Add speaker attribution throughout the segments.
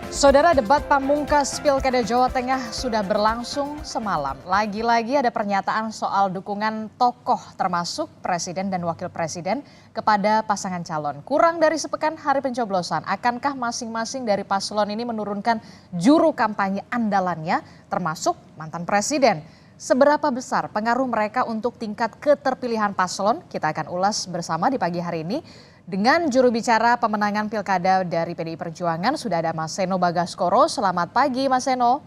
Speaker 1: Saudara, debat pamungkas Pilkada Jawa Tengah sudah berlangsung semalam. Lagi-lagi ada pernyataan soal dukungan tokoh termasuk Presiden dan Wakil Presiden kepada pasangan calon. Kurang dari sepekan hari pencoblosan, akankah masing-masing dari paslon ini menurunkan juru kampanye andalannya termasuk mantan Presiden? Seberapa besar pengaruh mereka untuk tingkat keterpilihan paslon? Kita akan ulas bersama di pagi hari ini. Dengan juru bicara pemenangan pilkada dari PDI Perjuangan sudah ada Mas Seno Bagaskoro. Selamat pagi Mas Seno.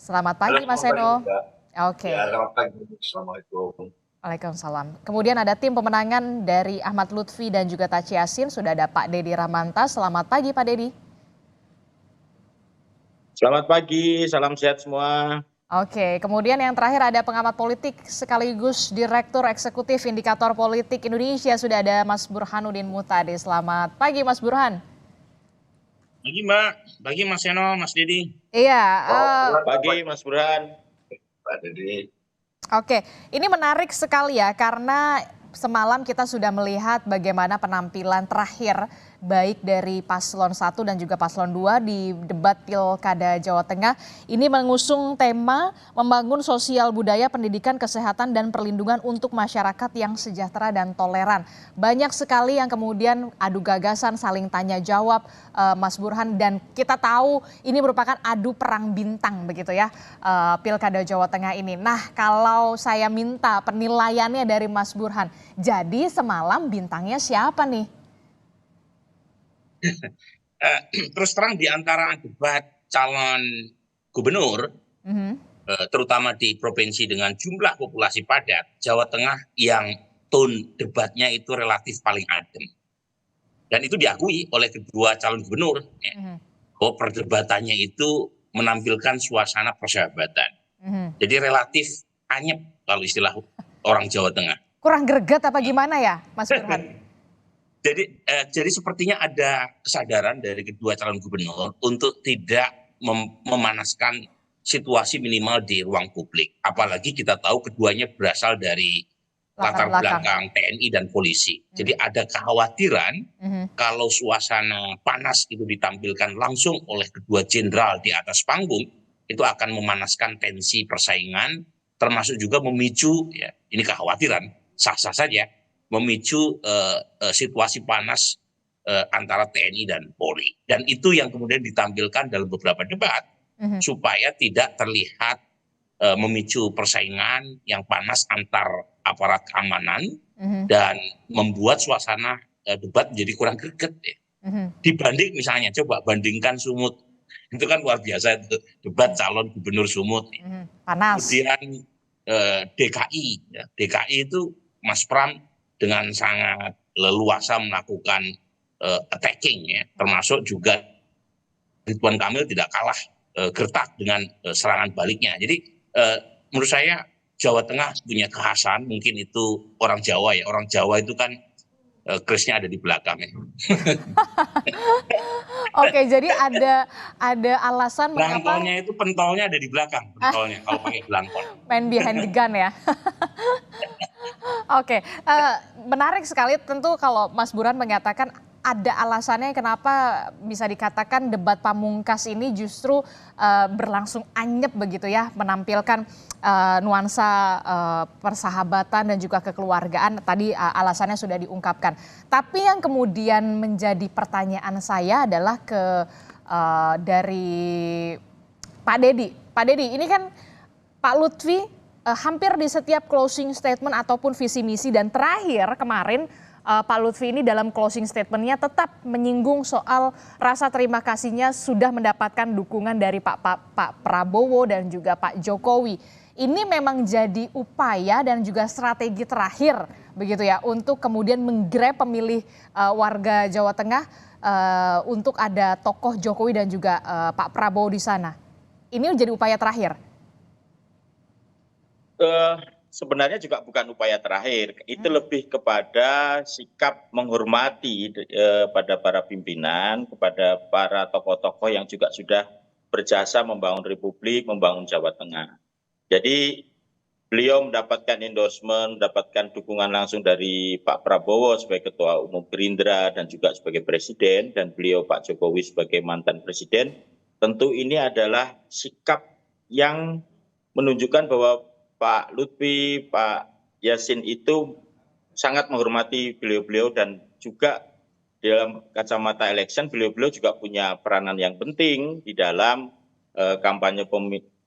Speaker 1: Selamat pagi Mas Seno. Oke.
Speaker 2: Ya, selamat pagi. Assalamualaikum.
Speaker 1: Waalaikumsalam. Kemudian ada tim pemenangan dari Ahmad Lutfi dan juga Taci Yasin. Sudah ada Pak Dedi Ramanta. Selamat pagi Pak Dedi.
Speaker 2: Selamat pagi, salam sehat semua.
Speaker 1: Oke, kemudian yang terakhir ada pengamat politik sekaligus Direktur Eksekutif Indikator Politik Indonesia. Sudah ada Mas Burhanuddin Muhtadi. Selamat pagi Mas Burhan.
Speaker 3: Pagi Mbak, pagi Mas Seno, Mas Dedi.
Speaker 1: Iya.
Speaker 2: Selamat pagi Mas Burhan. Pak Dedi.
Speaker 1: Oke, ini menarik sekali ya karena semalam kita sudah melihat bagaimana penampilan terakhir baik dari paslon 1 dan juga paslon 2 di debat Pilkada Jawa Tengah. Ini mengusung tema membangun sosial budaya, pendidikan, kesehatan, dan perlindungan untuk masyarakat yang sejahtera dan toleran. Banyak sekali yang kemudian adu gagasan, saling tanya jawab, Mas Burhan, dan kita tahu ini merupakan adu perang bintang begitu ya, Pilkada Jawa Tengah ini. Nah, kalau saya minta penilaiannya dari Mas Burhan, jadi semalam bintangnya siapa nih?
Speaker 3: Terus terang di antara debat calon gubernur, terutama di provinsi dengan jumlah populasi padat, Jawa Tengah yang tone debatnya itu relatif paling adem. Dan itu diakui oleh kedua calon gubernur, bahwa perdebatannya itu menampilkan suasana persahabatan. Jadi relatif anyep kalau istilah orang Jawa Tengah.
Speaker 1: Kurang greget apa gimana ya, Mas Burhan?
Speaker 3: Jadi sepertinya ada kesadaran dari kedua calon gubernur untuk tidak memanaskan situasi minimal di ruang publik. Apalagi kita tahu keduanya berasal dari latar belakang TNI dan polisi. Jadi ada kekhawatiran kalau suasana panas itu ditampilkan langsung oleh kedua jenderal di atas panggung, itu akan memanaskan tensi persaingan, termasuk juga memicu, ya ini kekhawatiran, sah-sah saja, memicu situasi panas antara TNI dan Polri. Dan itu yang kemudian ditampilkan dalam beberapa debat supaya tidak terlihat memicu persaingan yang panas antar aparat keamanan dan membuat suasana debat menjadi kurang greget. Dibanding misalnya, coba bandingkan Sumut. Itu kan luar biasa itu, debat calon gubernur Sumut.
Speaker 1: Panas.
Speaker 3: Kemudian DKI. Ya, DKI itu Mas Pram dengan sangat leluasa melakukan attacking, ya, termasuk juga Ridwan Kamil tidak kalah gertak dengan serangan baliknya. Jadi menurut saya Jawa Tengah punya kekhasan, mungkin itu orang Jawa ya, orang Jawa itu kan kerisnya ada di belakang ya.
Speaker 1: Oke, jadi ada alasan mengapa
Speaker 3: Belangkolnya itu pentolnya ada di belakang, pentolnya kalau pakai belangkol.
Speaker 1: main behind the gun ya. Oke, menarik sekali tentu kalau Mas Burhan mengatakan ada alasannya kenapa bisa dikatakan debat pamungkas ini justru berlangsung anyep begitu ya, menampilkan nuansa persahabatan dan juga kekeluargaan. Tadi alasannya sudah diungkapkan. Tapi yang kemudian menjadi pertanyaan saya adalah dari Pak Dedi. Pak Dedi, ini kan Pak Lutfi hampir di setiap closing statement ataupun visi misi, dan terakhir kemarin Pak Lutfi ini dalam closing statementnya tetap menyinggung soal rasa terima kasihnya sudah mendapatkan dukungan dari Pak Prabowo dan juga Pak Jokowi. Ini memang jadi upaya dan juga strategi terakhir begitu ya untuk kemudian menggrab pemilih warga Jawa Tengah untuk ada tokoh Jokowi dan juga Pak Prabowo di sana. Ini menjadi upaya terakhir.
Speaker 2: Sebenarnya juga bukan upaya terakhir, itu lebih kepada sikap menghormati pada para pimpinan, kepada para tokoh-tokoh yang juga sudah berjasa membangun Republik, membangun Jawa Tengah. Jadi beliau mendapatkan endorsement, mendapatkan dukungan langsung dari Pak Prabowo sebagai Ketua Umum Gerindra dan juga sebagai Presiden, dan beliau Pak Jokowi sebagai mantan Presiden, tentu ini adalah sikap yang menunjukkan bahwa Pak Lutfi, Pak Yasin itu sangat menghormati beliau-beliau, dan juga dalam kacamata election beliau-beliau juga punya peranan yang penting di dalam kampanye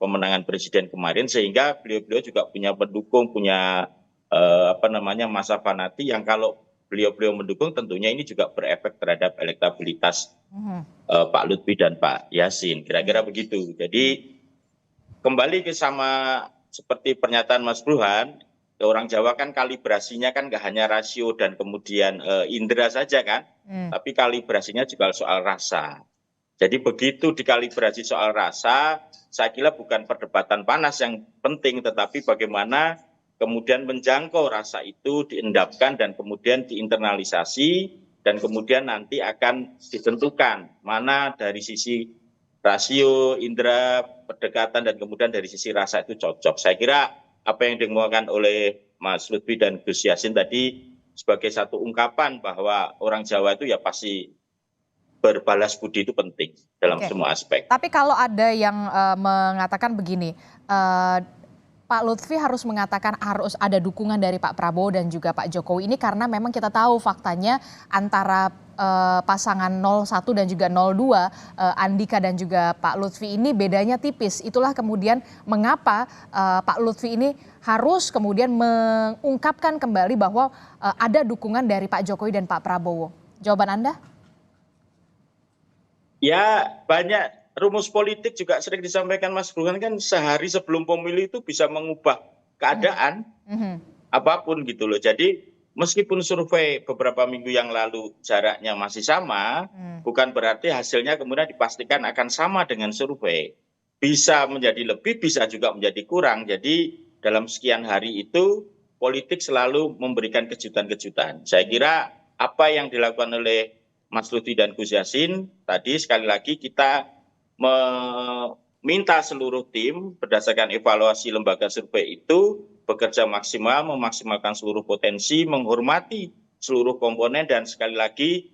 Speaker 2: pemenangan presiden kemarin, sehingga beliau-beliau juga punya pendukung, punya masa fanati yang kalau beliau-beliau mendukung tentunya ini juga berefek terhadap elektabilitas Pak Lutfi dan Pak Yasin, kira-kira begitu. Jadi kembali ke sama seperti pernyataan Mas Burhan, orang Jawa kan kalibrasinya kan nggak hanya rasio dan kemudian indera saja kan, tapi kalibrasinya juga soal rasa. Jadi begitu dikalibrasi soal rasa, saya kira bukan perdebatan panas yang penting, tetapi bagaimana kemudian menjangkau rasa itu, diendapkan dan kemudian diinternalisasi, dan kemudian nanti akan ditentukan mana dari sisi rasio, indera, pendekatan, dan kemudian dari sisi rasa itu cocok. Saya kira apa yang dikemukakan oleh Mas Lutfi dan Gus Yassin tadi sebagai satu ungkapan bahwa orang Jawa itu ya pasti berbalas budi itu penting dalam semua aspek.
Speaker 1: Tapi kalau ada yang mengatakan begini, Pak Lutfi harus mengatakan harus ada dukungan dari Pak Prabowo dan juga Pak Jokowi ini karena memang kita tahu faktanya antara pasangan 01 dan juga 02, Andika dan juga Pak Lutfi ini bedanya tipis. Itulah kemudian mengapa Pak Lutfi ini harus kemudian mengungkapkan kembali bahwa ada dukungan dari Pak Jokowi dan Pak Prabowo. Jawaban Anda?
Speaker 2: Ya, banyak rumus politik juga sering disampaikan Mas Burhan, kan sehari sebelum pemilu itu bisa mengubah keadaan apapun gitu loh. Jadi meskipun survei beberapa minggu yang lalu jaraknya masih sama, bukan berarti hasilnya kemudian dipastikan akan sama dengan survei. Bisa menjadi lebih, bisa juga menjadi kurang. Jadi dalam sekian hari itu politik selalu memberikan kejutan-kejutan. Saya kira apa yang dilakukan oleh Mas Lutfi dan Gus Yassin tadi, sekali lagi kita meminta seluruh tim berdasarkan evaluasi lembaga survei itu bekerja maksimal, memaksimalkan seluruh potensi, menghormati seluruh komponen, dan sekali lagi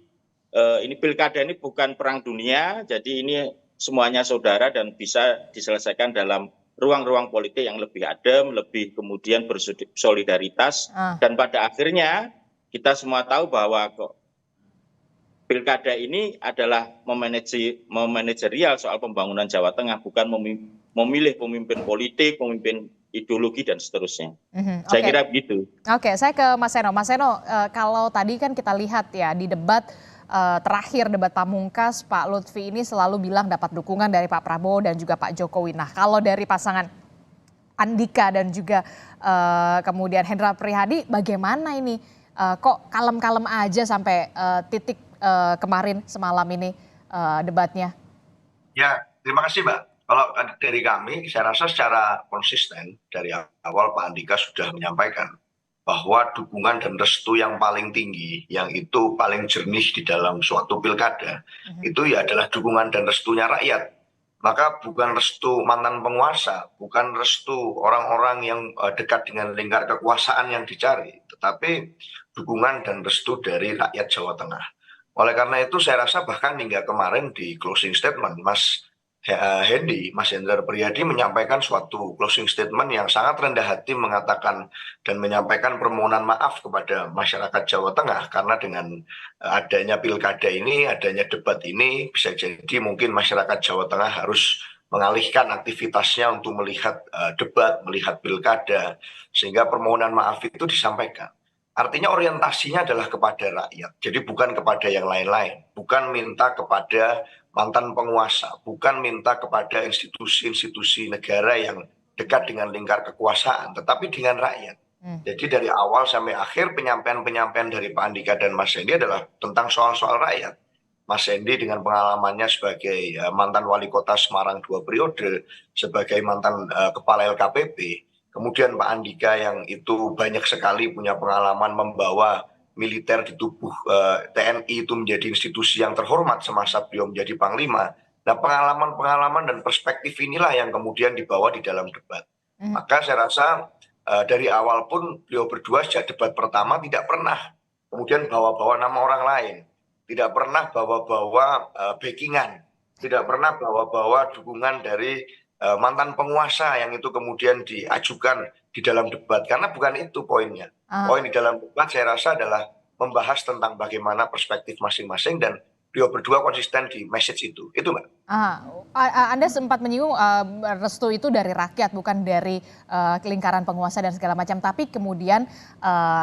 Speaker 2: ini pilkada ini bukan perang dunia, jadi ini semuanya saudara dan bisa diselesaikan dalam ruang-ruang politik yang lebih adem, lebih kemudian bersolidaritas, dan pada akhirnya kita semua tahu bahwa pilkada ini adalah memanajerial soal pembangunan Jawa Tengah, bukan memilih pemimpin politik, pemimpin ideologi, dan seterusnya. Saya kira begitu.
Speaker 1: Oke, saya ke Mas Seno. Mas Seno, kalau tadi kan kita lihat ya di debat terakhir, debat pamungkas, Pak Lutfi ini selalu bilang dapat dukungan dari Pak Prabowo dan juga Pak Jokowi. Nah, kalau dari pasangan Andika dan juga kemudian Hendra Prihadi, bagaimana ini? Kok kalem-kalem aja sampai titik kemarin semalam ini debatnya?
Speaker 4: Ya, terima kasih Mbak. Kalau dari kami, saya rasa secara konsisten dari awal Pak Andika sudah menyampaikan bahwa dukungan dan restu yang paling tinggi, yang itu paling jernih di dalam suatu pilkada, itu ya adalah dukungan dan restunya rakyat. Maka bukan restu mantan penguasa, bukan restu orang-orang yang dekat dengan lingkar kekuasaan yang dicari, tetapi dukungan dan restu dari rakyat Jawa Tengah. Oleh karena itu saya rasa bahkan hingga kemarin di closing statement Mas Hendra Prihadi menyampaikan suatu closing statement yang sangat rendah hati, mengatakan dan menyampaikan permohonan maaf kepada masyarakat Jawa Tengah karena dengan adanya pilkada ini, adanya debat ini, bisa jadi mungkin masyarakat Jawa Tengah harus mengalihkan aktivitasnya untuk melihat debat, melihat pilkada, sehingga permohonan maaf itu disampaikan. Artinya orientasinya adalah kepada rakyat, jadi bukan kepada yang lain-lain, bukan minta kepada mantan penguasa, bukan minta kepada institusi-institusi negara yang dekat dengan lingkar kekuasaan, tetapi dengan rakyat. Jadi dari awal sampai akhir penyampaian-penyampaian dari Pak Andika dan Mas Hendi adalah tentang soal-soal rakyat. Mas Hendi dengan pengalamannya sebagai mantan wali kota Semarang 2 periode, sebagai mantan kepala LKPP, kemudian Pak Andika yang itu banyak sekali punya pengalaman membawa militer di tubuh TNI itu menjadi institusi yang terhormat semasa beliau menjadi Panglima. Nah, pengalaman-pengalaman dan perspektif inilah yang kemudian dibawa di dalam debat. Maka saya rasa dari awal pun beliau berdua sejak debat pertama tidak pernah kemudian bawa-bawa nama orang lain, tidak pernah bawa-bawa backingan, tidak pernah bawa-bawa dukungan dari mantan penguasa yang itu kemudian diajukan di dalam debat, karena bukan itu poinnya. Poin di dalam debat saya rasa adalah membahas tentang bagaimana perspektif masing-masing, dan beliau berdua konsisten di message itu Mbak.
Speaker 1: Anda sempat menyinggung restu itu dari rakyat, bukan dari lingkaran penguasa dan segala macam. Tapi kemudian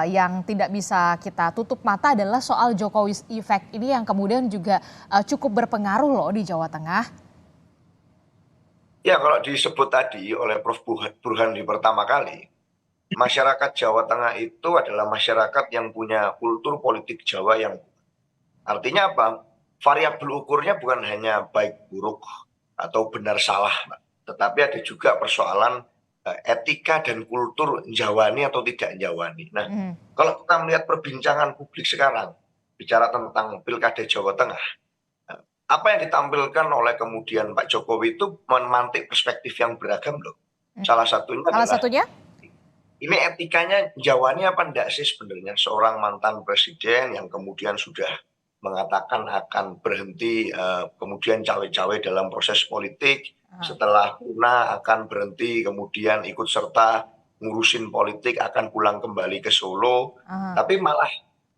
Speaker 1: yang tidak bisa kita tutup mata adalah soal Jokowi's effect ini yang kemudian juga cukup berpengaruh loh di Jawa Tengah.
Speaker 4: Ya, kalau disebut tadi oleh Prof. Burhan di pertama kali, masyarakat Jawa Tengah itu adalah masyarakat yang punya kultur politik Jawa yang artinya apa? Variabel ukurnya bukan hanya baik buruk atau benar salah, tetapi ada juga persoalan etika dan kultur Jawani atau tidak Jawani. Nah, kalau kita melihat perbincangan publik sekarang, bicara tentang Pilkada Jawa Tengah, apa yang ditampilkan oleh kemudian Pak Jokowi itu memantik perspektif yang beragam loh. Salah satunya ini etikanya Jawani apa enggak sih sebenarnya seorang mantan presiden yang kemudian sudah mengatakan akan berhenti kemudian cawe-cawe dalam proses politik, setelah punah akan berhenti kemudian ikut serta ngurusin politik, akan pulang kembali ke Solo, tapi malah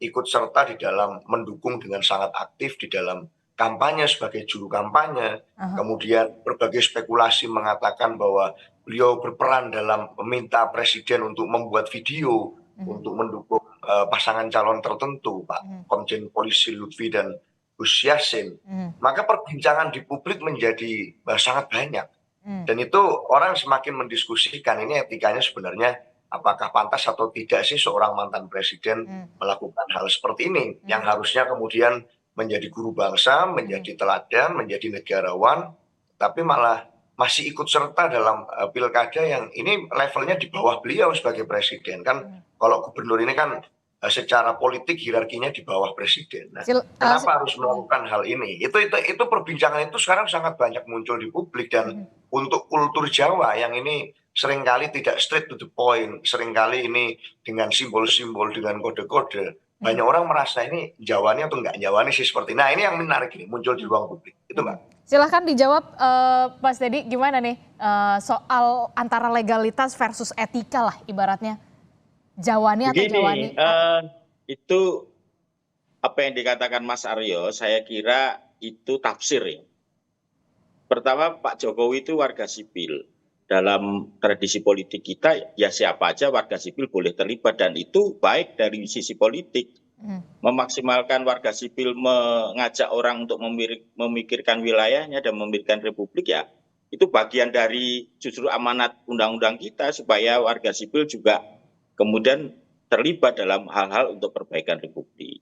Speaker 4: ikut serta di dalam mendukung dengan sangat aktif di dalam kampanye sebagai juru kampanye, kemudian berbagai spekulasi mengatakan bahwa beliau berperan dalam meminta presiden untuk membuat video untuk mendukung pasangan calon tertentu, Pak Komjen Polisi Lutfi dan Gus Yassin. Maka perbincangan di publik menjadi sangat banyak. Dan itu orang semakin mendiskusikan ini etikanya sebenarnya apakah pantas atau tidak sih seorang mantan presiden melakukan hal seperti ini, yang harusnya kemudian menjadi guru bangsa, menjadi teladan, menjadi negarawan, tapi malah masih ikut serta dalam pilkada yang ini levelnya di bawah beliau sebagai presiden. Kan kalau gubernur ini kan secara politik hierarkinya di bawah presiden. Nah, kenapa harus melakukan hal ini? Itu perbincangan itu sekarang sangat banyak muncul di publik, dan untuk kultur Jawa yang ini seringkali tidak straight to the point, seringkali ini dengan simbol-simbol, dengan kode-kode. Banyak orang merasa ini Jawani atau enggak Jawani sih seperti. Nah, ini yang menarik ini muncul di ruang publik. Itu Mbak.
Speaker 1: Silahkan dijawab Mas Dedi, gimana nih soal antara legalitas versus etika lah ibaratnya. Jawani atau Jawani?
Speaker 2: Itu apa yang dikatakan Mas Aryo, saya kira itu tafsir ya. Pertama, Pak Jokowi itu warga sipil. Dalam tradisi politik kita, ya siapa aja warga sipil boleh terlibat, dan itu baik dari sisi politik. Memaksimalkan warga sipil, mengajak orang untuk memikirkan wilayahnya dan memikirkan republik, ya itu bagian dari justru amanat undang-undang kita supaya warga sipil juga kemudian terlibat dalam hal-hal untuk perbaikan republik.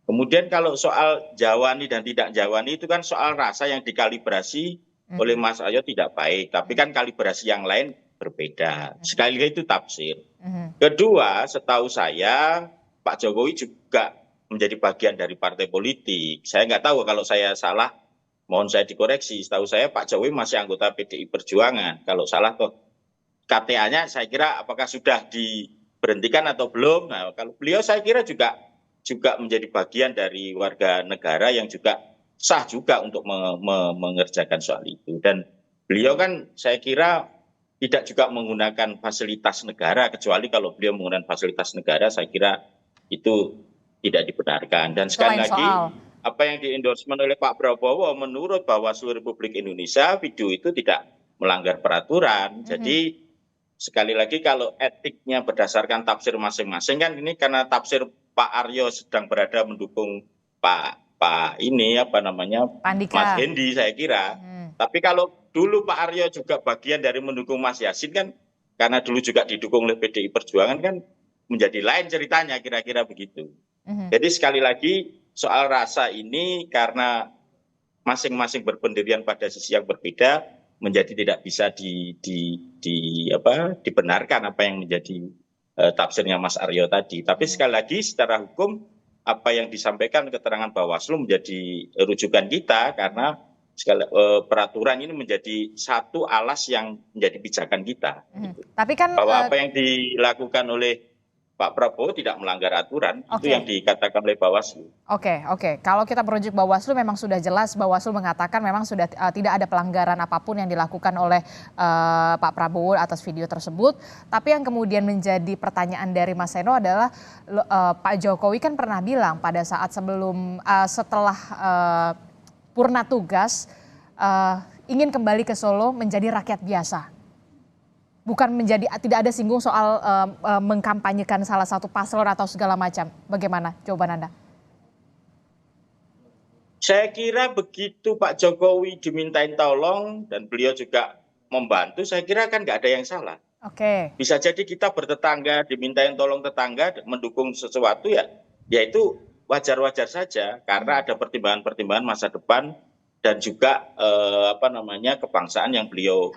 Speaker 2: Kemudian kalau soal Jawani dan tidak Jawani itu kan soal rasa yang dikalibrasi oleh Mas Aryo tidak baik, tapi kan kalibrasi yang lain berbeda. Sekali lagi itu tafsir. Kedua, setahu saya Pak Jokowi juga menjadi bagian dari partai politik. Saya nggak tahu, kalau saya salah mohon saya dikoreksi. Setahu saya Pak Jokowi masih anggota PDI Perjuangan. Kalau salah toh KTA-nya saya kira apakah sudah diberhentikan atau belum. Nah, kalau beliau saya kira juga menjadi bagian dari warga negara yang juga sah juga untuk mengerjakan soal itu. Dan beliau kan saya kira tidak juga menggunakan fasilitas negara, kecuali kalau beliau menggunakan fasilitas negara saya kira itu tidak dibenarkan. Dan sekali lagi apa yang di-endorsement oleh Pak Prabowo menurut Bawaslu Republik Indonesia, video itu tidak melanggar peraturan. Jadi sekali lagi kalau etiknya berdasarkan tafsir masing-masing, kan ini karena tafsir Pak Aryo sedang berada mendukung Pak ini apa namanya Mas Hendi saya kira. Tapi kalau dulu Pak Aryo juga bagian dari mendukung Mas Yassin, kan karena dulu juga didukung oleh PDI Perjuangan, kan menjadi lain ceritanya, kira-kira begitu. Jadi sekali lagi soal rasa ini karena masing-masing berpendirian pada sisi yang berbeda menjadi tidak bisa dibenarkan apa yang menjadi tafsirnya Mas Aryo tadi. Tapi sekali lagi secara hukum apa yang disampaikan keterangan Bawaslu menjadi rujukan kita, karena peraturan ini menjadi satu alas yang menjadi pijakan kita.
Speaker 1: Tapi kan
Speaker 2: Bahwa apa yang dilakukan oleh Pak Prabowo tidak melanggar aturan, itu yang dikatakan oleh Bawaslu.
Speaker 1: Oke. Kalau kita merujuk Bawaslu memang sudah jelas Bawaslu mengatakan memang sudah tidak ada pelanggaran apapun yang dilakukan oleh Pak Prabowo atas video tersebut. Tapi yang kemudian menjadi pertanyaan dari Mas Seno adalah Pak Jokowi kan pernah bilang pada saat setelah purna tugas ingin kembali ke Solo menjadi rakyat biasa. Bukan tidak ada singgung soal mengkampanyekan salah satu paslon atau segala macam. Bagaimana jawaban Anda?
Speaker 2: Saya kira begitu Pak Jokowi dimintain tolong dan beliau juga membantu, saya kira kan nggak ada yang salah.
Speaker 1: Oke.
Speaker 2: Bisa jadi kita bertetangga, dimintain tolong tetangga, mendukung sesuatu ya itu wajar-wajar saja karena ada pertimbangan-pertimbangan masa depan dan juga kebangsaan yang beliau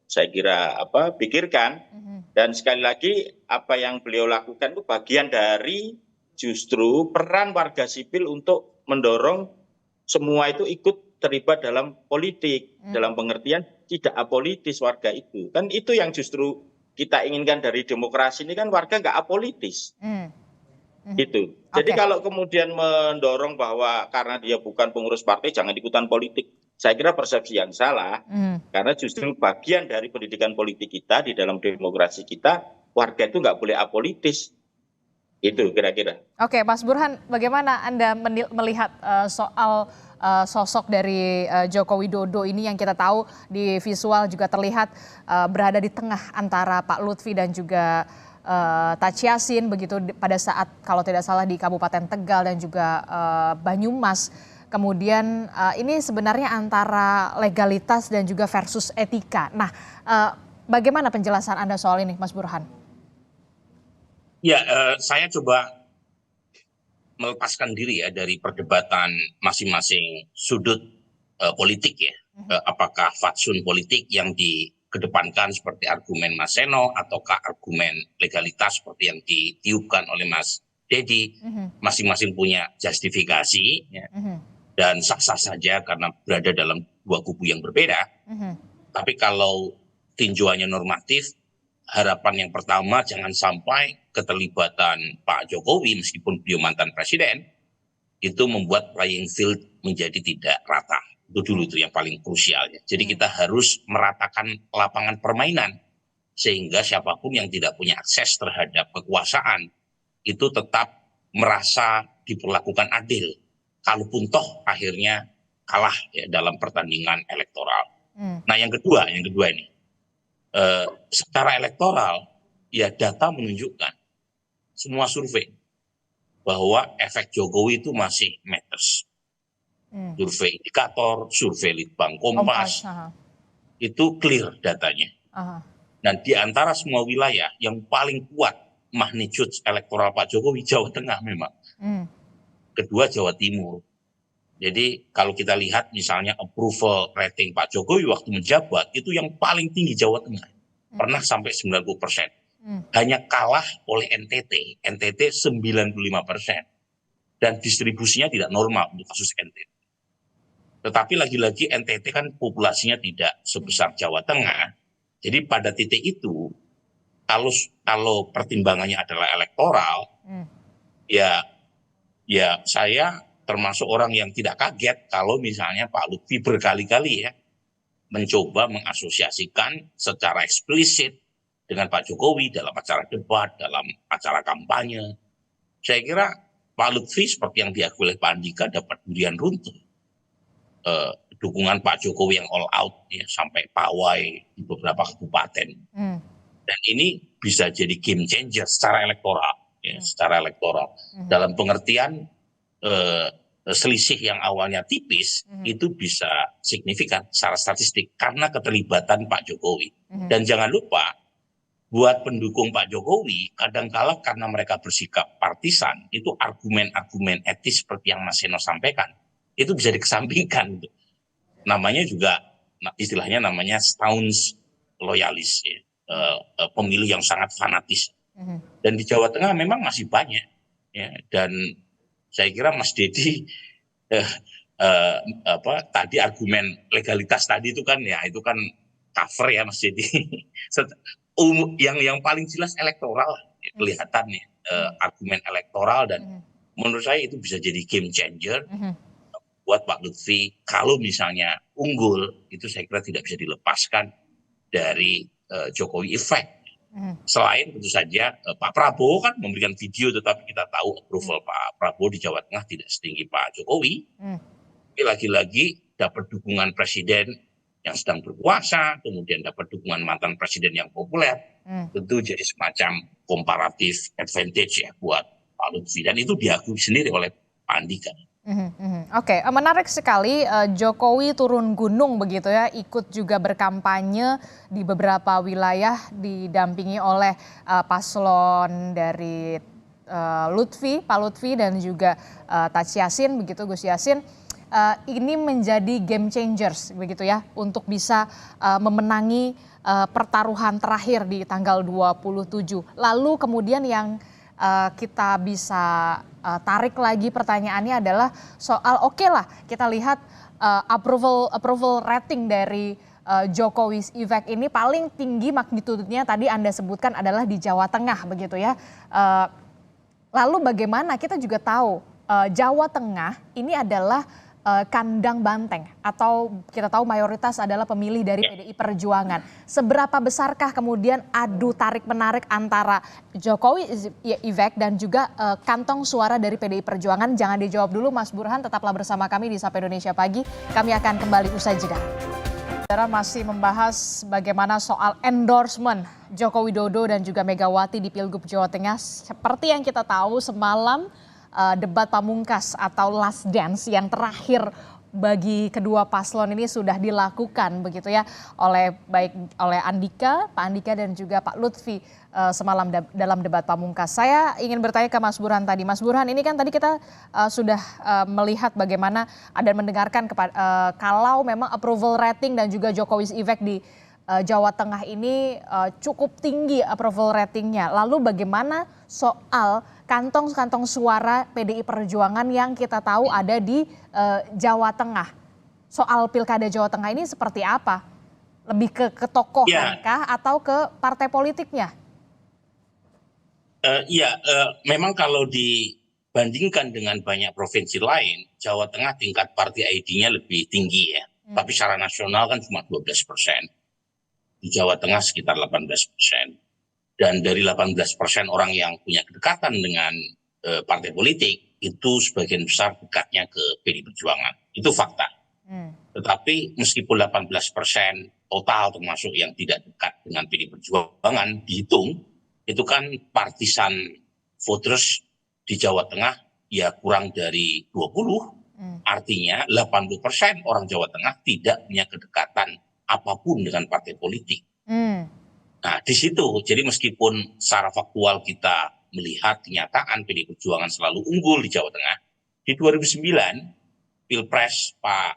Speaker 2: saya kira pikirkan. Dan sekali lagi apa yang beliau lakukan itu bagian dari justru peran warga sipil untuk mendorong semua itu ikut terlibat dalam politik, dalam pengertian tidak apolitis warga itu. Kan itu yang justru kita inginkan dari demokrasi ini, kan warga nggak apolitis. Gitu. Jadi kalau kemudian mendorong bahwa karena dia bukan pengurus partai jangan ikutan politik, saya kira persepsi yang salah. Karena justru bagian dari pendidikan politik kita di dalam demokrasi kita, warga itu nggak boleh apolitis. Itu kira-kira.
Speaker 1: Oke, Mas Burhan, bagaimana Anda melihat soal sosok dari Joko Widodo ini yang kita tahu di visual juga terlihat berada di tengah antara Pak Lutfi dan juga Taci Yassin begitu pada saat kalau tidak salah di Kabupaten Tegal dan juga Banyumas. Kemudian ini sebenarnya antara legalitas dan juga versus etika. Nah, bagaimana penjelasan Anda soal ini, Mas Burhan?
Speaker 3: Ya, saya coba melepaskan diri ya dari perdebatan masing-masing sudut politik ya. Apakah fatsun politik yang dikedepankan seperti argumen Mas Seno ataukah argumen legalitas seperti yang ditiupkan oleh Mas Dedi. Masing-masing punya justifikasi ya. Dan sah-sah saja karena berada dalam dua kubu yang berbeda. Tapi kalau tinjauannya normatif, harapan yang pertama jangan sampai keterlibatan Pak Jokowi meskipun beliau mantan presiden itu membuat playing field menjadi tidak rata. Itu dulu itu yang paling krusial ya. Jadi kita harus meratakan lapangan permainan sehingga siapapun yang tidak punya akses terhadap kekuasaan itu tetap merasa diperlakukan adil. Kalaupun toh akhirnya kalah ya dalam pertandingan elektoral. Nah yang kedua ini. Secara elektoral, ya data menunjukkan semua survei bahwa efek Jokowi itu masih matters. Survei indikator, survei Litbang Kompas, itu clear datanya. Dan di antara semua wilayah yang paling kuat magnitude elektoral Pak Jokowi, Jawa Tengah memang. Kedua Jawa Timur. Jadi kalau kita lihat misalnya approval rating Pak Jokowi waktu menjabat itu yang paling tinggi Jawa Tengah. Pernah sampai 90%. Hanya kalah oleh NTT. NTT 95%. Dan distribusinya tidak normal untuk kasus NTT. Tetapi lagi-lagi NTT kan populasinya tidak sebesar Jawa Tengah. Jadi pada titik itu kalau pertimbangannya adalah elektoral, ya saya termasuk orang yang tidak kaget kalau misalnya Pak Lutfi berkali-kali ya mencoba mengasosiasikan secara eksplisit dengan Pak Jokowi dalam acara debat, dalam acara kampanye. Saya kira Pak Lutfi seperti yang diakui oleh Pak Andika dapat durian runtuh. Dukungan Pak Jokowi yang all out ya, sampai pawai di beberapa kabupaten. Dan ini bisa jadi game changer secara elektoral. Ya, secara elektoral. Dalam pengertian selisih yang awalnya tipis itu bisa signifikan secara statistik karena keterlibatan Pak Jokowi. Dan jangan lupa buat pendukung Pak Jokowi kadangkala karena mereka bersikap partisan itu argumen-argumen etis seperti yang Mas Seno sampaikan itu bisa dikesampingkan. Namanya juga istilahnya namanya staunch loyalis ya. Pemilih yang sangat fanatis. Dan di Jawa Tengah memang masih banyak ya. Dan saya kira Mas Dedi tadi argumen legalitas tadi itu kan ya itu kan cover ya Mas Jadi. Yang paling jelas elektoral kelihatan nih argumen elektoral dan menurut saya itu bisa jadi game changer buat Pak Lutfi. Kalau misalnya unggul itu saya kira tidak bisa dilepaskan dari Jokowi effect. Selain tentu saja Pak Prabowo kan memberikan video, tetapi kita tahu approval Pak Prabowo di Jawa Tengah tidak setinggi Pak Jokowi. Tapi lagi-lagi dapat dukungan presiden yang sedang berkuasa, kemudian dapat dukungan mantan presiden yang populer, tentu jadi semacam comparative advantage ya buat Pak Lutfi, dan itu diakui sendiri oleh Pak Andika.
Speaker 1: Oke, menarik sekali Jokowi turun gunung begitu ya, ikut juga berkampanye di beberapa wilayah didampingi oleh paslon dari Pak Lutfi dan juga Taci Yassin begitu, Gus Yassin. Ini menjadi game changers begitu ya untuk bisa memenangi pertaruhan terakhir di tanggal 27. Lalu kemudian yang kita bisa tarik lagi pertanyaannya adalah soal oke lah kita lihat approval rating dari Jokowi effect ini paling tinggi magnitudenya tadi Anda sebutkan adalah di Jawa Tengah begitu ya. Lalu bagaimana kita juga tahu Jawa Tengah ini adalah kandang banteng atau kita tahu mayoritas adalah pemilih dari PDI Perjuangan. Seberapa besarkah kemudian adu tarik-menarik antara Jokowi effect dan juga kantong suara dari PDI Perjuangan? Jangan dijawab dulu Mas Burhan, tetaplah bersama kami di Sapa Indonesia Pagi. Kami akan kembali usai jeda. Saudara masih membahas bagaimana soal endorsement Joko Widodo dan juga Megawati di Pilgub Jawa Tengah. Seperti yang kita tahu semalam debat pamungkas atau last dance yang terakhir bagi kedua paslon ini sudah dilakukan begitu ya oleh Pak Andika dan juga Pak Lutfi semalam dalam debat pamungkas. Saya ingin bertanya ke Mas Burhan tadi. Mas Burhan, ini kan tadi kita sudah melihat bagaimana dan mendengarkan kalau memang approval rating dan juga Jokowi effect di Jawa Tengah ini cukup tinggi approval ratingnya. Lalu bagaimana soal kantong-kantong suara PDI Perjuangan yang kita tahu ada di Jawa Tengah? Soal Pilkada Jawa Tengah ini seperti apa? Lebih ke tokohankah atau ke partai politiknya?
Speaker 3: Memang kalau dibandingkan dengan banyak provinsi lain, Jawa Tengah tingkat party ID-nya lebih tinggi ya. Tapi secara nasional kan cuma 12%. Di Jawa Tengah sekitar 18%. Dan dari 18% orang yang punya kedekatan dengan partai politik, itu sebagian besar dekatnya ke PDI Perjuangan. Itu fakta. Tetapi meskipun 18% total termasuk yang tidak dekat dengan PDI Perjuangan dihitung, itu kan partisan voters di Jawa Tengah ya kurang dari 20. Artinya 80% orang Jawa Tengah tidak punya kedekatan apapun dengan partai politik. Nah di situ, jadi meskipun secara faktual kita melihat kenyataan PDI Perjuangan selalu unggul di Jawa Tengah, di 2009 Pilpres Pak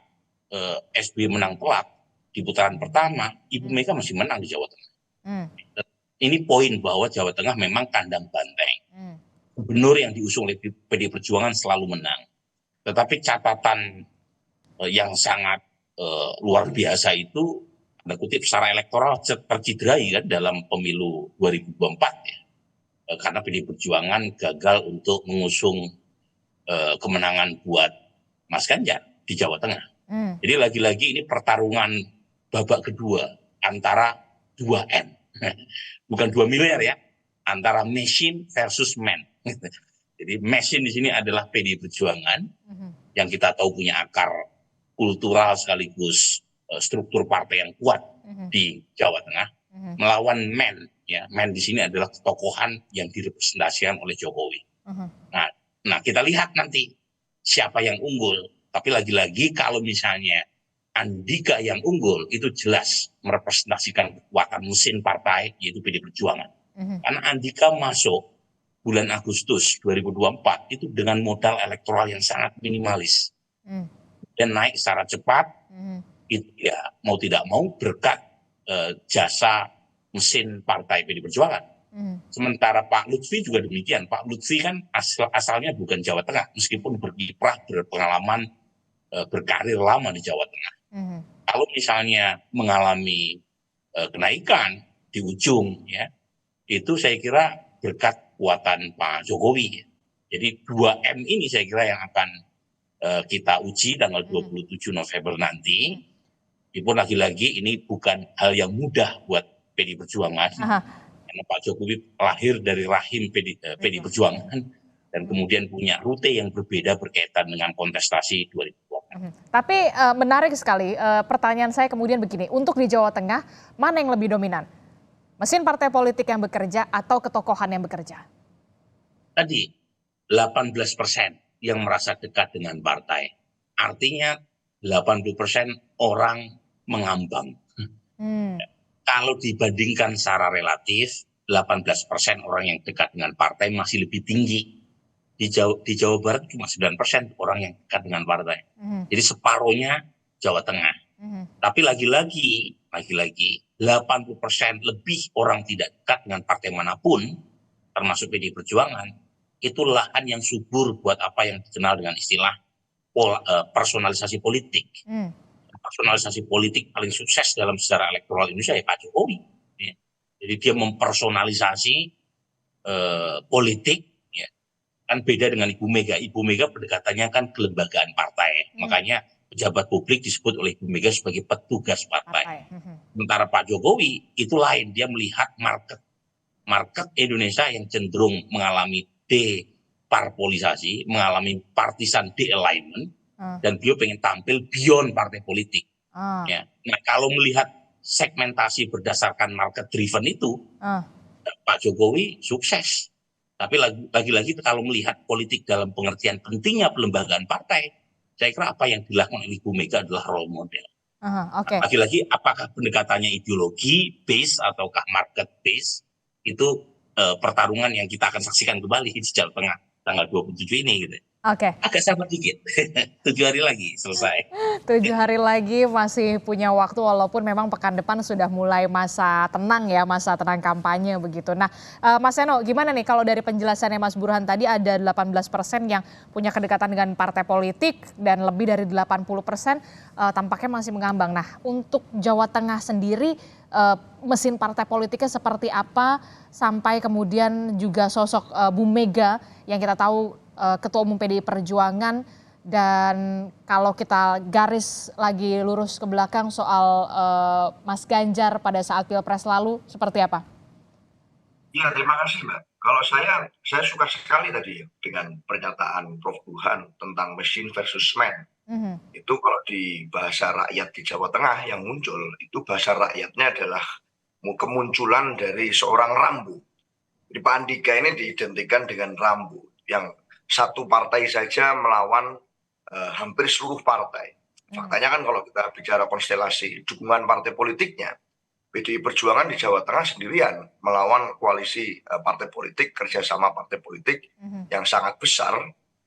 Speaker 3: SBY menang telak di putaran pertama, Ibu Mega masih menang di Jawa Tengah. Ini poin bahwa Jawa Tengah memang kandang banteng. Gubernur yang diusung oleh PDI Perjuangan selalu menang. Tetapi catatan yang sangat luar biasa itu, tanda kutip secara elektoral tercidrai kan dalam pemilu 2024 ya. Karena PDI Perjuangan gagal untuk mengusung kemenangan buat Mas Ganjar di Jawa Tengah. Jadi lagi-lagi ini pertarungan babak kedua antara 2M. Bukan 2 miliar ya, antara machine versus man. Jadi machine di sini adalah PDI Perjuangan yang kita tahu punya akar kultural sekaligus struktur partai yang kuat di Jawa Tengah, melawan man. Ya, man di sini adalah tokohan yang direpresentasikan oleh Jokowi. Nah, kita lihat nanti siapa yang unggul. Tapi lagi-lagi kalau misalnya Andika yang unggul, itu jelas merepresentasikan kekuatan mesin partai, yaitu PDI Perjuangan. Karena Andika masuk bulan Agustus 2024 itu dengan modal elektoral yang sangat minimalis. Dan naik secara cepat, itu ya mau tidak mau berkat jasa mesin partai PDI Perjuangan. Sementara Pak Lutfi juga demikian. Pak Lutfi kan asalnya bukan Jawa Tengah, meskipun berkiprah berpengalaman berkarir lama di Jawa Tengah. Kalau misalnya mengalami kenaikan di ujung, ya, itu saya kira berkat kekuatan Pak Jokowi. Jadi 2M ini saya kira yang akan kita uji tanggal 27 November nanti. Walaupun lagi-lagi ini bukan hal yang mudah buat PDI Perjuangan. Karena Pak Jokowi lahir dari rahim PDI Perjuangan dan kemudian punya rute yang berbeda berkaitan dengan kontestasi 2024.
Speaker 1: Tapi menarik sekali, pertanyaan saya kemudian begini, untuk di Jawa Tengah, mana yang lebih dominan? Mesin partai politik yang bekerja atau ketokohan yang bekerja?
Speaker 3: Tadi 18% yang merasa dekat dengan partai. Artinya 80% orang mengambang. Kalau dibandingkan secara relatif, 18% orang yang dekat dengan partai masih lebih tinggi. Di Jawa Barat cuma 9% orang yang dekat dengan partai. Jadi separuhnya Jawa Tengah. Tapi lagi-lagi 80% lebih orang tidak dekat dengan partai manapun, termasuk PDI Perjuangan, itu lahan yang subur buat apa yang dikenal dengan istilah personalisasi politik. Personalisasi politik paling sukses dalam sejarah elektoral Indonesia ya Pak Jokowi. Ya. Jadi dia mempersonalisasi politik, ya. Kan beda dengan Ibu Mega. Ibu Mega pendekatannya kan kelembagaan partai. Makanya pejabat publik disebut oleh Ibu Mega sebagai petugas partai. Sementara Pak Jokowi itu lain, dia melihat market Indonesia yang cenderung mengalami deparpolisasi, mengalami partisan de-alignment, dan beliau pengen tampil beyond partai politik. Ya. Nah, kalau melihat segmentasi berdasarkan market driven itu, Pak Jokowi sukses. Tapi lagi-lagi kalau melihat politik dalam pengertian pentingnya pelembagaan partai, saya kira apa yang dilakukan oleh Ibu Mega adalah role model. Lagi-lagi apakah pendekatannya ideologi base ataukah market base, itu pertarungan yang kita akan saksikan kembali di Jawa Tengah tanggal 27 ini gitu. Agak sabar dikit. 7 hari lagi selesai.
Speaker 1: 7 hari lagi masih punya waktu, walaupun memang pekan depan sudah mulai masa tenang ya, masa tenang kampanye begitu. Nah, Mas Seno, gimana nih kalau dari penjelasannya Mas Burhan tadi ada 18% yang punya kedekatan dengan partai politik dan lebih dari 80% tampaknya masih mengambang. Nah, untuk Jawa Tengah sendiri mesin partai politiknya seperti apa sampai kemudian juga sosok Bu Mega yang kita tahu Ketua Umum PDI Perjuangan, dan kalau kita garis lagi lurus ke belakang soal Mas Ganjar pada saat Pilpres lalu seperti apa?
Speaker 4: Ya, terima kasih Mbak. Kalau saya suka sekali tadi dengan pernyataan Prof. Burhan tentang mesin versus man. Itu kalau di bahasa rakyat di Jawa Tengah yang muncul, itu bahasa rakyatnya adalah kemunculan dari seorang Rambo. Jadi Pak Andika ini diidentikan dengan Rambo, yang satu partai saja melawan hampir seluruh partai. Faktanya kan kalau kita bicara konstelasi dukungan partai politiknya, PDI Perjuangan di Jawa Tengah sendirian melawan koalisi partai politik, kerjasama partai politik yang sangat besar,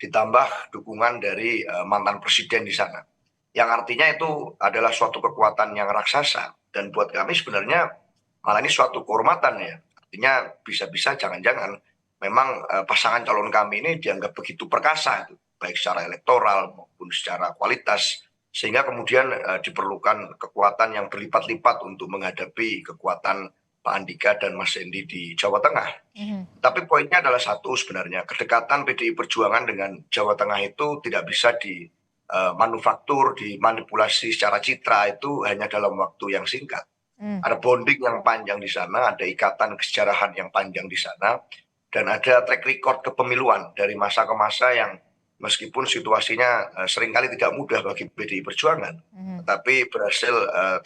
Speaker 4: ditambah dukungan dari mantan presiden di sana. Yang artinya itu adalah suatu kekuatan yang raksasa, dan buat kami sebenarnya malah ini suatu kehormatan ya. Artinya bisa-bisa jangan-jangan memang pasangan calon kami ini dianggap begitu perkasa, baik secara elektoral maupun secara kualitas, sehingga kemudian diperlukan kekuatan yang berlipat-lipat untuk menghadapi kekuatan Pak Andika dan Mas Hendy di Jawa Tengah. Tapi poinnya adalah satu sebenarnya, kedekatan PDI Perjuangan dengan Jawa Tengah itu tidak bisa dimanufaktur, dimanipulasi secara citra, itu hanya dalam waktu yang singkat. Ada bonding yang panjang di sana, ada ikatan kesejarahan yang panjang di sana, dan ada track record kepemiluan dari masa ke masa yang meskipun situasinya seringkali tidak mudah bagi PDI Perjuangan, tapi berhasil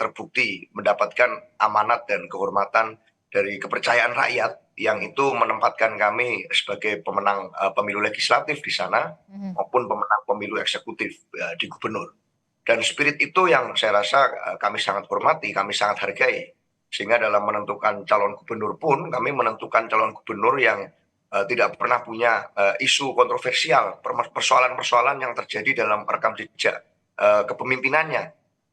Speaker 4: terbukti mendapatkan amanat dan kehormatan dari kepercayaan rakyat, yang itu menempatkan kami sebagai pemenang pemilu legislatif di sana maupun pemenang pemilu eksekutif di gubernur. Dan spirit itu yang saya rasa kami sangat hormati, kami sangat hargai. Sehingga dalam menentukan calon gubernur pun kami menentukan calon gubernur yang tidak pernah punya isu kontroversial, persoalan-persoalan yang terjadi dalam rekam jejak kepemimpinannya.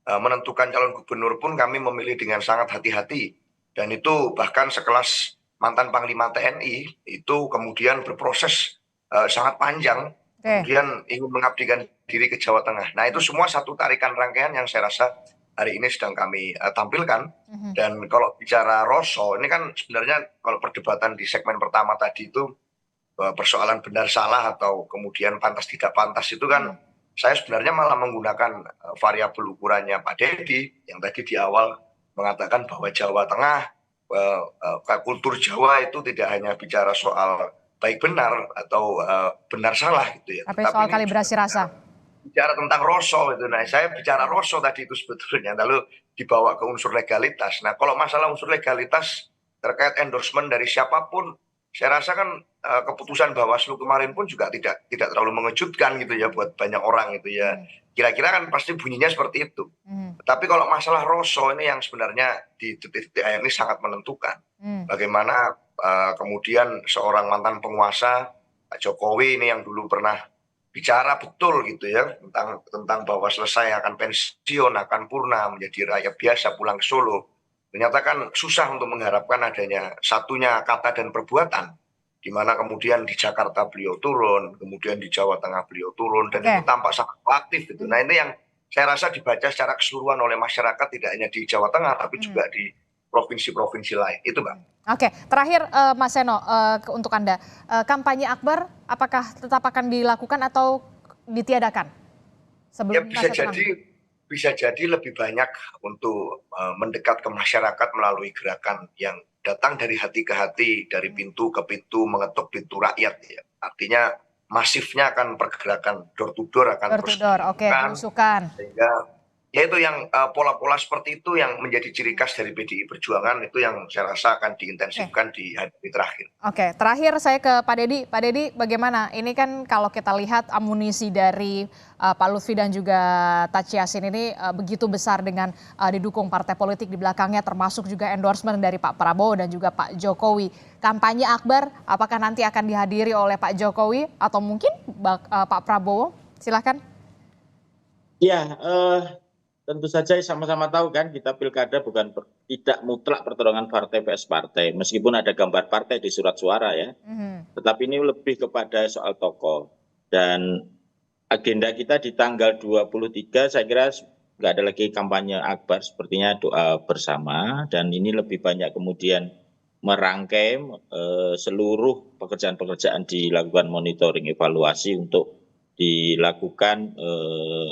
Speaker 4: Menentukan calon gubernur pun kami memilih dengan sangat hati-hati, dan itu bahkan sekelas mantan Panglima TNI itu kemudian berproses sangat panjang, kemudian ingin mengabdikan diri ke Jawa Tengah. Nah, itu semua satu tarikan rangkaian yang saya rasa hari ini sedang kami tampilkan. Dan kalau bicara Rosso, ini kan sebenarnya kalau perdebatan di segmen pertama tadi itu persoalan benar salah atau kemudian pantas tidak pantas itu kan saya sebenarnya malah menggunakan variabel ukurannya Pak Deddy yang tadi di awal mengatakan bahwa Jawa Tengah, kultur Jawa itu tidak hanya bicara soal baik benar atau benar salah gitu ya.
Speaker 1: Tapi soal kalibrasi rasa.
Speaker 4: Bicara tentang Rosso itu, nah saya bicara Rosso tadi itu sebetulnya, lalu dibawa ke unsur legalitas. Nah kalau masalah unsur legalitas terkait endorsement dari siapapun, saya rasa kan keputusan Bawaslu kemarin pun juga tidak terlalu mengejutkan gitu ya buat banyak orang gitu ya. Kira-kira kan pasti bunyinya seperti itu. Tapi kalau masalah Rosso ini yang sebenarnya di detik-detik ini sangat menentukan. Bagaimana kemudian seorang mantan penguasa Pak Jokowi ini yang dulu pernah bicara betul gitu ya tentang bahwa selesai akan pensiun, akan purna menjadi rakyat biasa pulang ke Solo. Ternyata kan susah untuk mengharapkan adanya satunya kata dan perbuatan, di mana kemudian di Jakarta beliau turun, kemudian di Jawa Tengah beliau turun, dan itu tampak sangat aktif gitu. Nah ini yang saya rasa dibaca secara keseluruhan oleh masyarakat tidak hanya di Jawa Tengah tapi juga di provinsi-provinsi lain. Itu Mbak.
Speaker 1: Oke, terakhir Mas Seno, untuk Anda, kampanye akbar apakah tetap akan dilakukan atau ditiadakan?
Speaker 4: Ya bisa jadi lebih banyak untuk mendekat ke masyarakat melalui gerakan yang datang dari hati ke hati, dari pintu ke pintu, mengetuk pintu rakyat. Ya. Artinya masifnya akan pergerakan door to door akan
Speaker 1: terus belusukan.
Speaker 4: Sehingga ya itu yang pola-pola seperti itu yang menjadi ciri khas dari PDI Perjuangan, itu yang saya rasa akan diintensifkan di hari terakhir.
Speaker 1: Oke, terakhir saya ke Pak Deddy. Pak Deddy, bagaimana? Ini kan kalau kita lihat amunisi dari Pak Lutfi dan juga Taci Yassin ini begitu besar dengan didukung partai politik di belakangnya, termasuk juga endorsement dari Pak Prabowo dan juga Pak Jokowi. Kampanye akbar, apakah nanti akan dihadiri oleh Pak Jokowi atau mungkin Pak Prabowo? Silakan.
Speaker 2: Ya, tentu saja sama-sama tahu kan kita pilkada bukan tidak mutlak pertarungan partai vs partai, meskipun ada gambar partai di surat suara ya. Tetapi ini lebih kepada soal tokoh. Dan agenda kita di tanggal 23 saya kira nggak ada lagi kampanye akbar, sepertinya doa bersama, dan ini lebih banyak kemudian merangkai seluruh pekerjaan-pekerjaan dilakukan monitoring evaluasi untuk dilakukan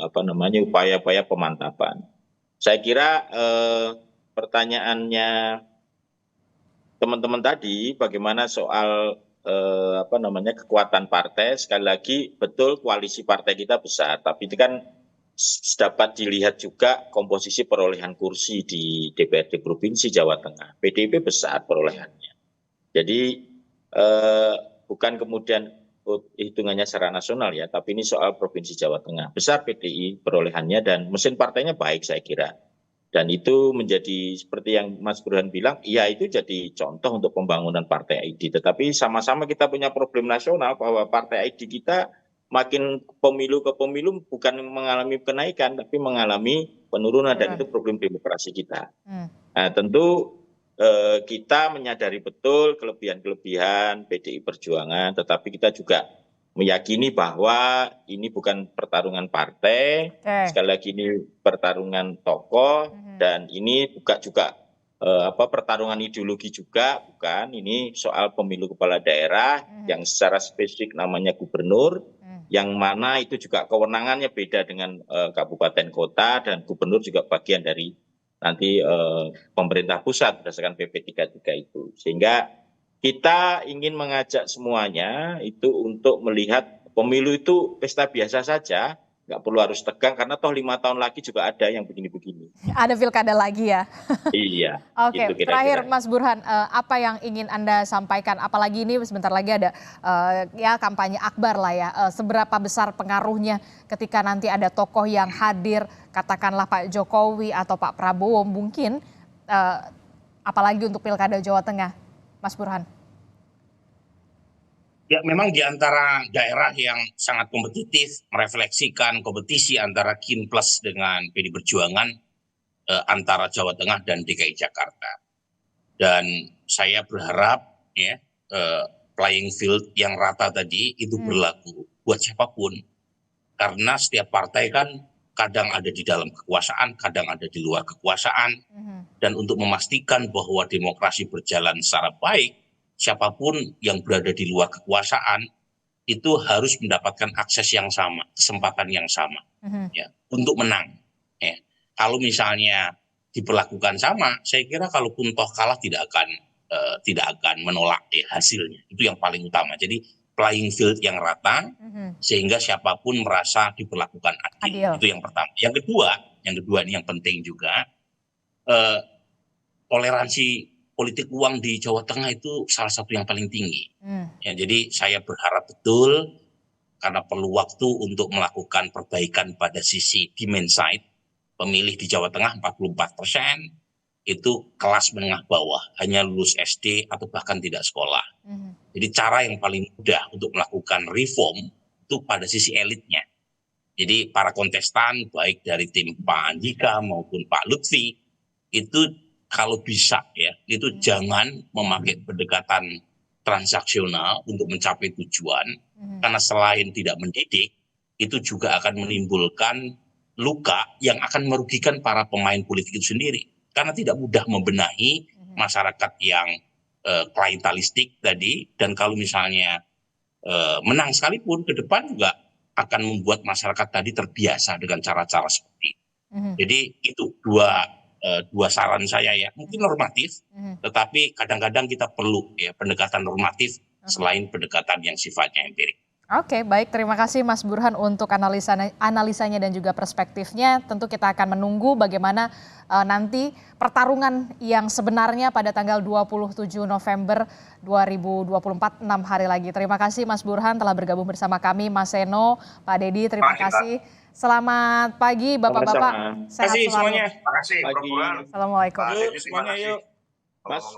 Speaker 2: upaya-upaya pemantapan. Saya kira pertanyaannya teman-teman tadi bagaimana soal kekuatan partai, sekali lagi betul koalisi partai kita besar, tapi itu kan dapat dilihat juga komposisi perolehan kursi di DPRD Provinsi Jawa Tengah. PDIP besar perolehannya. Jadi bukan kemudian hitungannya secara nasional ya, tapi ini soal Provinsi Jawa Tengah. Besar PDI perolehannya dan mesin partainya baik saya kira. Dan itu menjadi seperti yang Mas Burhan bilang, ya itu jadi contoh untuk pembangunan partai ID. Tetapi sama-sama kita punya problem nasional bahwa partai ID kita makin pemilu ke pemilu bukan mengalami kenaikan, tapi mengalami penurunan, dan itu problem demokrasi kita. Nah, tentu kita menyadari betul kelebihan-kelebihan PDI Perjuangan, tetapi kita juga meyakini bahwa ini bukan pertarungan partai, sekali lagi ini pertarungan tokoh, dan ini bukan juga pertarungan ideologi juga, bukan. Ini soal pemilu kepala daerah yang secara spesifik namanya gubernur, yang mana itu juga kewenangannya beda dengan kabupaten kota, dan gubernur juga bagian dari nanti pemerintah pusat berdasarkan PP 33 itu. Sehingga kita ingin mengajak semuanya itu untuk melihat pemilu itu pesta biasa saja, nggak perlu harus tegang, karena toh 5 tahun lagi juga ada yang begini-begini.
Speaker 1: Ada pilkada lagi ya?
Speaker 2: Iya.
Speaker 1: Oke, gitu terakhir Mas Burhan, apa yang ingin Anda sampaikan? Apalagi ini sebentar lagi ada ya kampanye akbar lah ya. Seberapa besar pengaruhnya ketika nanti ada tokoh yang hadir, katakanlah Pak Jokowi atau Pak Prabowo mungkin, apalagi untuk pilkada Jawa Tengah, Mas Burhan?
Speaker 3: Ya memang di antara daerah yang sangat kompetitif, merefleksikan kompetisi antara Kinplus dengan PD Perjuangan, antara Jawa Tengah dan DKI Jakarta. Dan saya berharap ya playing field yang rata tadi itu berlaku buat siapapun. Karena setiap partai kan kadang ada di dalam kekuasaan, kadang ada di luar kekuasaan. Dan untuk memastikan bahwa demokrasi berjalan secara baik, siapapun yang berada di luar kekuasaan itu harus mendapatkan akses yang sama, kesempatan yang sama, ya, untuk menang. Ya. Kalau misalnya diperlakukan sama, saya kira kalaupun toh kalah tidak akan menolak hasilnya. Itu yang paling utama. Jadi playing field yang rata, sehingga siapapun merasa diperlakukan adil. Itu yang pertama. Yang kedua ini yang penting juga, toleransi politik uang di Jawa Tengah itu salah satu yang paling tinggi. Ya, jadi saya berharap betul, karena perlu waktu untuk melakukan perbaikan pada sisi demand side, pemilih di Jawa Tengah 44%, itu kelas menengah bawah, hanya lulus SD atau bahkan tidak sekolah. Jadi cara yang paling mudah untuk melakukan reform itu pada sisi elitnya. Jadi para kontestan, baik dari tim Pak Andika maupun Pak Lutfi, itu kalau bisa ya, itu jangan memakai pendekatan transaksional untuk mencapai tujuan, karena selain tidak mendidik, itu juga akan menimbulkan luka yang akan merugikan para pemain politik itu sendiri. Karena tidak mudah membenahi masyarakat yang klientelistik tadi, dan kalau misalnya menang sekalipun, ke depan juga akan membuat masyarakat tadi terbiasa dengan cara-cara seperti itu. Jadi itu dua saran saya ya, mungkin normatif, tetapi kadang-kadang kita perlu ya pendekatan normatif selain pendekatan yang sifatnya empirik.
Speaker 1: Oke, baik. Terima kasih Mas Burhan untuk analisanya dan juga perspektifnya. Tentu kita akan menunggu bagaimana nanti pertarungan yang sebenarnya pada tanggal 27 November 2024, 6 hari lagi. Terima kasih Mas Burhan telah bergabung bersama kami. Mas Seno, Pak Dedi, terima kasih. Selamat pagi Bapak-Bapak.
Speaker 3: Terima kasih semuanya.
Speaker 4: Terima kasih, Prof. Burhan.
Speaker 1: Assalamualaikum.
Speaker 3: Yuk semuanya yuk.
Speaker 4: Mas.